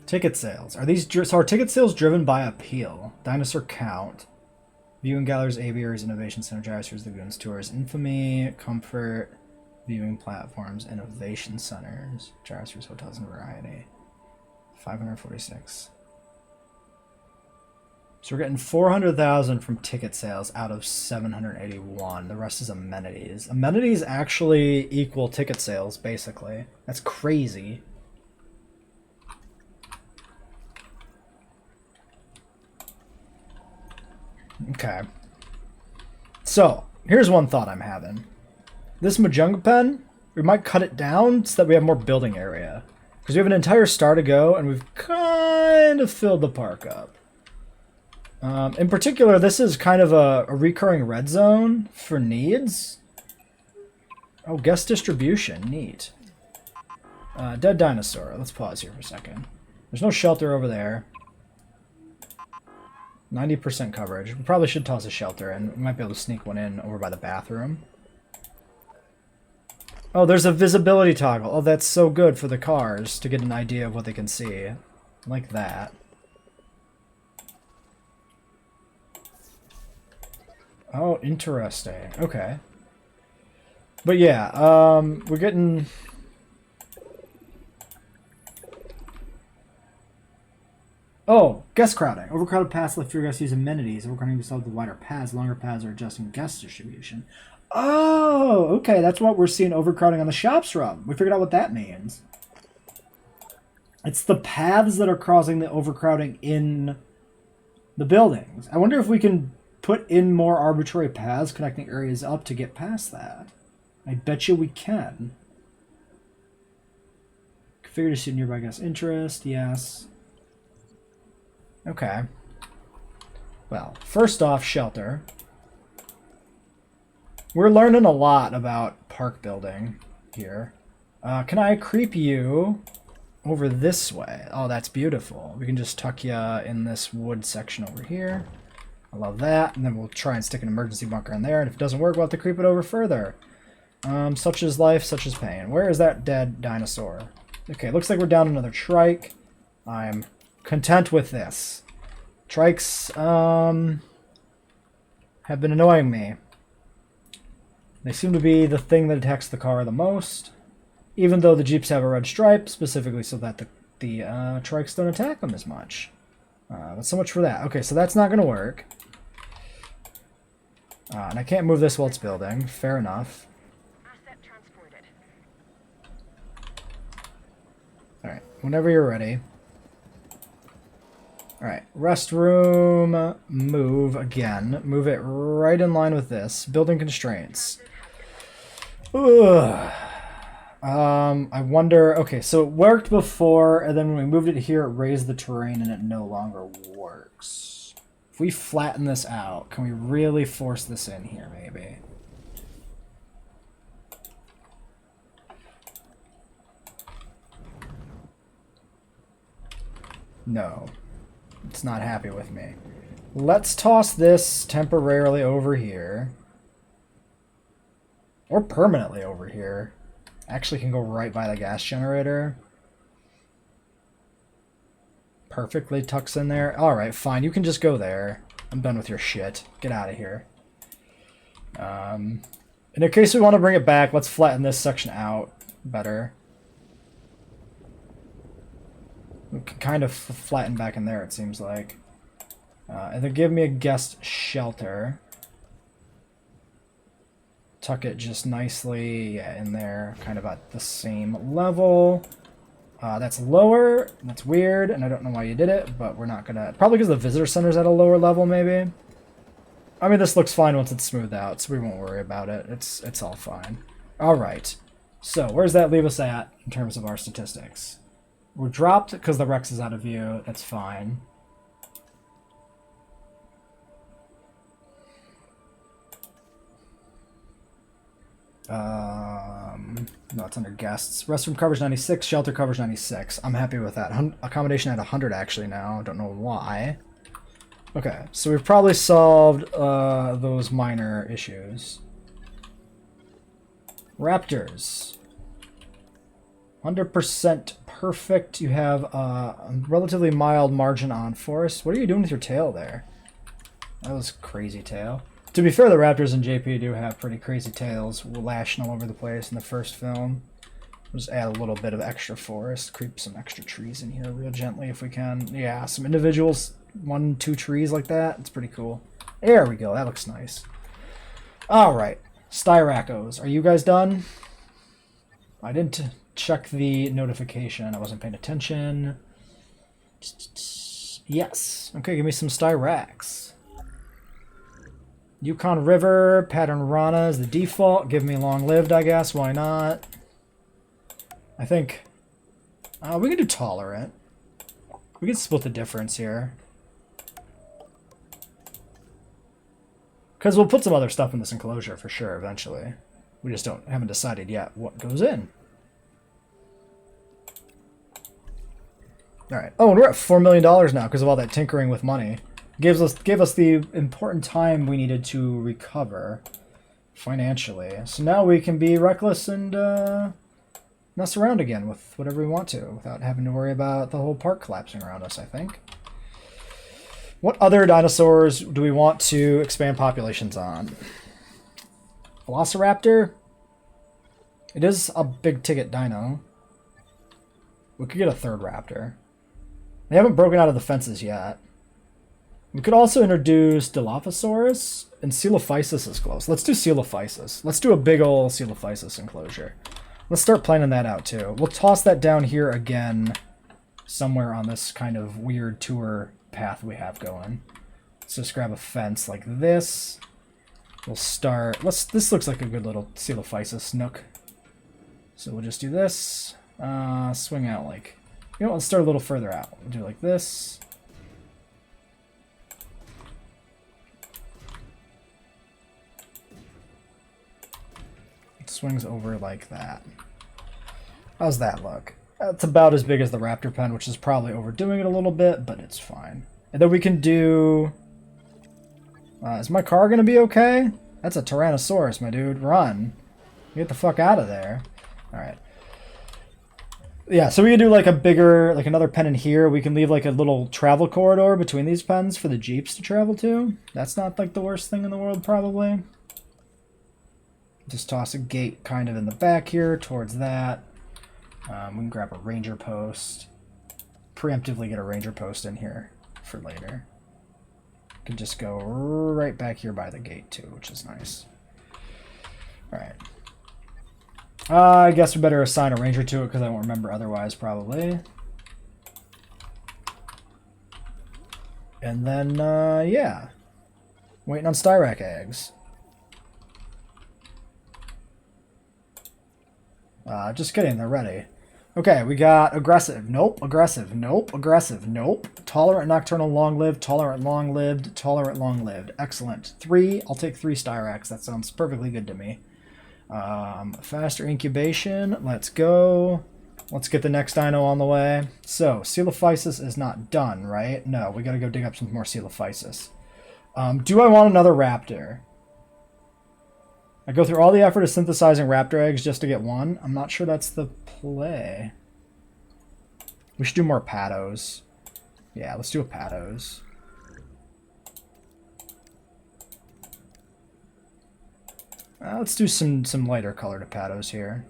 [SPEAKER 1] Ticket sales. Are these so are ticket sales driven by appeal? Dinosaur count. Viewing galleries, aviaries, innovation center, gyrospheres, lagoons, tours, infamy, comfort, viewing platforms, innovation centers, gyrospheres, hotels, and variety. 546. So we're getting 400,000 from ticket sales out of 781. The rest is amenities. Amenities actually equal ticket sales, basically. That's crazy. Okay. So, here's one thought I'm having. This Majunga pen, we might cut it down so that we have more building area. Because we have an entire star to go, and we've kind of filled the park up. In particular, this is kind of a recurring red zone for needs. Oh, guest distribution. Neat. Dead dinosaur. Let's pause here for a second. There's no shelter over there. 90% coverage. We probably should toss a shelter, and we might be able to sneak one in over by the bathroom. Oh, there's a visibility toggle. Oh, that's so good for the cars to get an idea of what they can see. Like that. Oh, interesting. Okay. But yeah, we're getting... Oh, guest crowding. Overcrowded paths let fewer guests use amenities. Overcrowding yourself with wider paths. Longer paths are adjusting guest distribution. Oh, okay. That's what we're seeing overcrowding on the shops from. We figured out what that means. It's the paths that are causing the overcrowding in the buildings. I wonder if we can put in more arbitrary paths connecting areas up to get past that. I bet you we can. Configure to suit nearby guest interest. Yes. Okay. Well, first off, shelter. We're learning a lot about park building here. Can I creep you over this way? Oh, that's beautiful. We can just tuck you in this wood section over here. I love that. And then we'll try and stick an emergency bunker in there. And if it doesn't work, we'll have to creep it over further. Such is life, such is pain. Where is that dead dinosaur? Okay, looks like we're down another trike. I'm content with this. Trikes, have been annoying me. They seem to be the thing that attacks the car the most. Even though the Jeeps have a red stripe, specifically so that the trikes don't attack them as much. But so much for that. Okay, so that's not going to work. And I can't move this while it's building. Fair enough.
[SPEAKER 2] Asset transported.
[SPEAKER 1] Alright, whenever you're ready. Alright, restroom, move again. Move it right in line with this. Building constraints. Ugh. I wonder... Okay, so it worked before, and then when we moved it here, it raised the terrain, and it no longer works. If we flatten this out, can we really force this in here, maybe? No. It's not happy with me. Let's toss this temporarily over here. Or permanently over here. Actually can go right by the gas generator. Perfectly tucks in there. Alright, fine. You can just go there. I'm done with your shit. Get out of here. In case we want to bring it back, let's flatten this section out better. We can kind of flatten back in there, it seems like. And then give me a guest shelter. Tuck it just nicely in there, kind of at the same level. That's lower. That's weird, and I don't know why you did it, but we're not gonna... Probably because the visitor center's at a lower level, maybe. I mean, this looks fine once it's smoothed out, so we won't worry about it. It's all fine. All right. So, where's that leave us at in terms of our statistics? We're dropped because the Rex is out of view. That's fine. No, it's under guests. Restroom coverage 96, shelter coverage 96. I'm happy with that. Accommodation at 100 actually now. Don't know why. Okay, so we've probably solved those minor issues. Raptors. 100% perfect. You have a relatively mild margin on forest. What are you doing with your tail there? That was crazy tail. To be fair, the Raptors in JP do have pretty crazy tails lashing all over the place in the first film. We'll just add a little bit of extra forest, creep some extra trees in here real gently if we can. Yeah, some individuals, 1, 2 trees like that. It's pretty cool. There we go. That looks nice. All right. Styracos. Are you guys done? I didn't check the notification. I wasn't paying attention. Yes. Okay, give me some Styrax. Yukon River, Pattern Rana is the default. Give me long-lived, I guess. Why not? I think we can do tolerant. We can split the difference here. Because we'll put some other stuff in this enclosure for sure eventually. We just haven't decided yet what goes in. Alright. Oh, and we're at $4 million now because of all that tinkering with money. Gave us the important time we needed to recover financially. So now we can be reckless and mess around again with whatever we want to without having to worry about the whole park collapsing around us, I think. What other dinosaurs do we want to expand populations on? Velociraptor? It is a big ticket dino. We could get a third raptor. They haven't broken out of the fences yet. We could also introduce Dilophosaurus, and Coelophysis is close. Let's do Coelophysis. Let's do a big ol' Coelophysis enclosure. Let's start planning that out too. We'll toss that down here again somewhere on this kind of weird tour path we have going. Let's just grab a fence like this. We'll start... This looks like a good little Coelophysis nook. So we'll just do this. Swing out like... You know, let's start a little further out. We'll do it like this. It swings over like that. How's that look? It's about as big as the raptor pen, which is probably overdoing it a little bit, but it's fine. And then we can do... is my car going to be okay? That's a Tyrannosaurus, my dude. Run. Get the fuck out of there. Alright. Yeah, so we can do like a bigger, like another pen in here. We can leave like a little travel corridor between these pens for the Jeeps to travel to. That's not like the worst thing in the world, probably. Just toss a gate kind of in the back here towards that. We can grab a ranger post. Preemptively get a ranger post in here for later. Can just go right back here by the gate too, which is nice. Alright. I guess we better assign a ranger to it because I won't remember otherwise, probably. And then, yeah. Waiting on Styrac eggs. Just kidding, they're ready. Okay, we got aggressive, nope, aggressive, nope, aggressive, nope. Tolerant, nocturnal, long-lived, tolerant, long-lived, tolerant, long-lived. Excellent. 3, I'll take 3 Styracs. That sounds perfectly good to me. Faster incubation, let's go. Let's get the next dino on the way. So, Coelophysis is not done, right? No, we gotta go dig up some more Coelophysis. Do I want another raptor? I go through all the effort of synthesizing raptor eggs just to get one. I'm not sure that's the play. We should do more patos. Yeah, let's do a patos. Let's do some lighter colored patos here.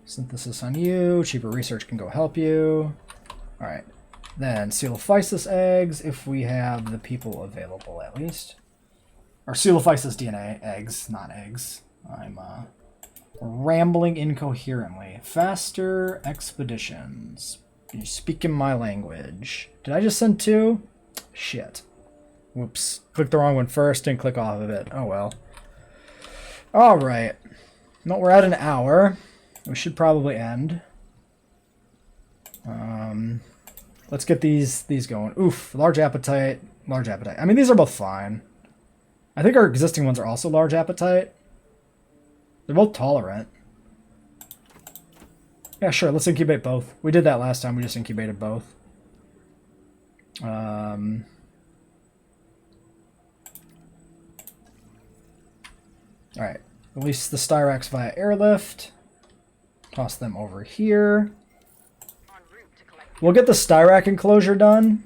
[SPEAKER 1] Synthesis on you. Cheaper research can go help you. Alright. Then Coelophysis eggs, if we have the people available at least. Or Coelophysis DNA eggs, not eggs. I'm rambling incoherently. Faster expeditions. You're speaking my language. Did I just send 2? Shit. Whoops. Clicked the wrong one first, didn't click off of it. Oh well. Alright. No, we're at an hour. We should probably end. Let's get these going. Oof, large appetite, large appetite. I mean, these are both fine. I think our existing ones are also large appetite. They're both tolerant. Yeah, sure, let's incubate both. We did that last time, we just incubated both. Alright, release the Styracs via airlift. Toss them over here. We'll get the Styrac enclosure done.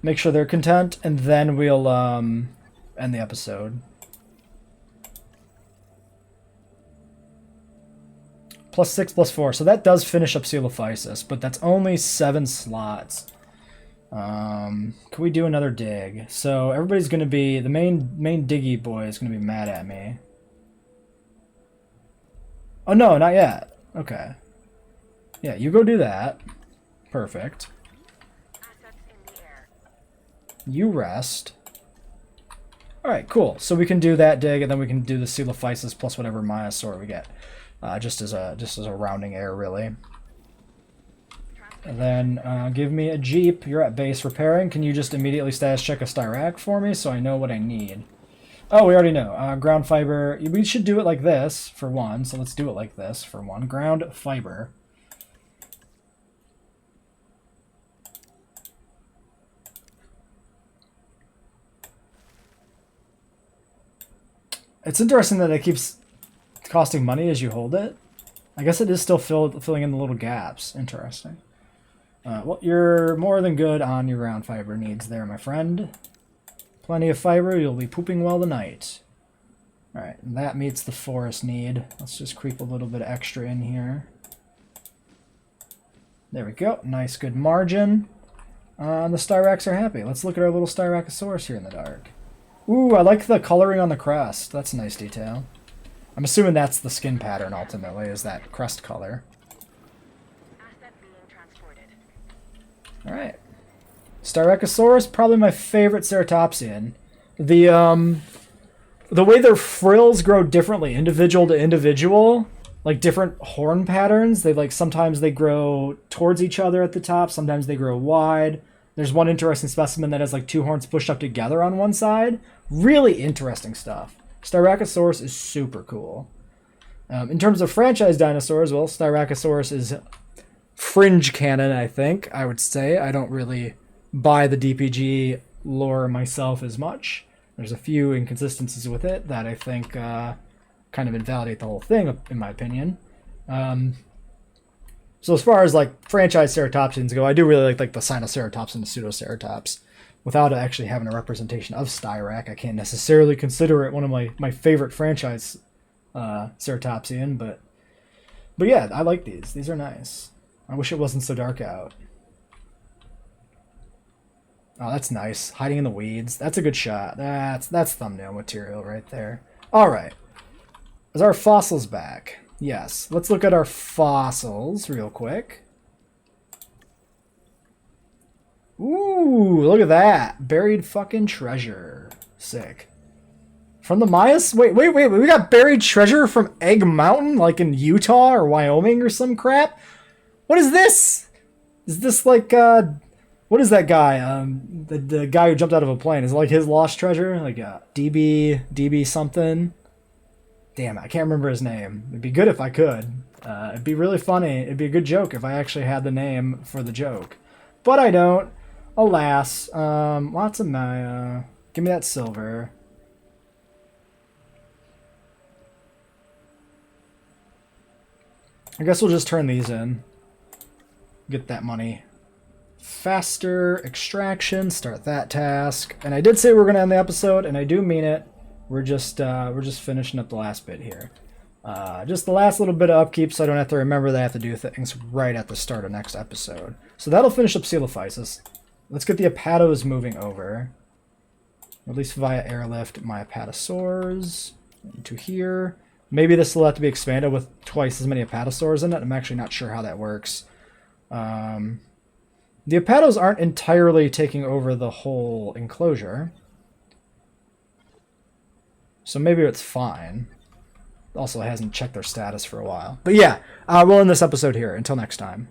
[SPEAKER 1] Make sure they're content, and then we'll end the episode. +6, +4. So that does finish up Coelophysis, but that's only 7 slots. Can we do another dig? So everybody's going to be... The main diggy boy is going to be mad at me. Oh, no, not yet. Okay. Yeah, you go do that. Perfect. You rest. Alright, cool. So we can do that dig, and then we can do the Coelophysis plus whatever Myosaur we get. Just as a rounding error, really. And then give me a Jeep. You're at base repairing. Can you just immediately status check a Styrac for me so I know what I need? Oh, we already know. Ground fiber. We should do it like this for one. So let's do it like this for one. Ground fiber. It's interesting that it keeps costing money as you hold it. I guess it is still filling in the little gaps. Interesting. Well, you're more than good on your ground fiber needs there, my friend. Plenty of fiber, you'll be pooping well tonight. Alright, that meets the forest need. Let's just creep a little bit extra in here. There we go. Nice, good margin. The Styracs are happy. Let's look at our little Styracosaurus here in the dark. Ooh, I like the coloring on the crest. That's a nice detail. I'm assuming that's the skin pattern, ultimately, is that crest color.
[SPEAKER 2] Asset being transported.
[SPEAKER 1] Alright. Styracosaurus, probably my favorite ceratopsian. The way their frills grow differently, individual to individual, like different horn patterns, sometimes they grow towards each other at the top, sometimes they grow wide. There's one interesting specimen that has like two horns pushed up together on one side. Really interesting stuff. Styracosaurus is super cool. In terms of franchise dinosaurs, well, Styracosaurus is fringe canon, I think, I would say. I don't really buy the DPG lore myself as much. There's a few inconsistencies with it that I think kind of invalidate the whole thing, in my opinion. So as far as like franchise ceratopsians go, I do really like the Sinoceratops and the Pseudoceratops. Without actually having a representation of Styrac, I can't necessarily consider it one of my favorite franchise ceratopsian, but yeah, I like these. These are nice. I wish it wasn't so dark out. Oh, that's nice. Hiding in the weeds. That's a good shot. That's thumbnail material right there. All right. Is our fossils back? Yes. Let's look at our fossils real quick. Ooh, look at that. Buried fucking treasure. Sick. From the Mayas? Wait. We got buried treasure from Egg Mountain, like in Utah or Wyoming or some crap? What is this? Is this like, what is that guy? The guy who jumped out of a plane. Is it like his lost treasure? Like DB something? Damn, I can't remember his name. It'd be good if I could. It'd be really funny. It'd be a good joke if I actually had the name for the joke. But I don't. Alas. Lots of Maya. Give me that silver. I guess we'll just turn these in. Get that money. Faster extraction. Start that task. And I did say we were going to end the episode, and I do mean it. We're just finishing up the last bit here. Just the last little bit of upkeep, so I don't have to remember that I have to do things right at the start of next episode. So that'll finish up Coelophysis. Let's get the Apatos moving over. At least via airlift my Apatosaurs into here. Maybe this will have to be expanded with twice as many Apatosaurs in it. I'm actually not sure how that works. The Apatos aren't entirely taking over the whole enclosure. So maybe it's fine. Also hasn't checked their status for a while. But yeah, we'll end this episode here. Until next time.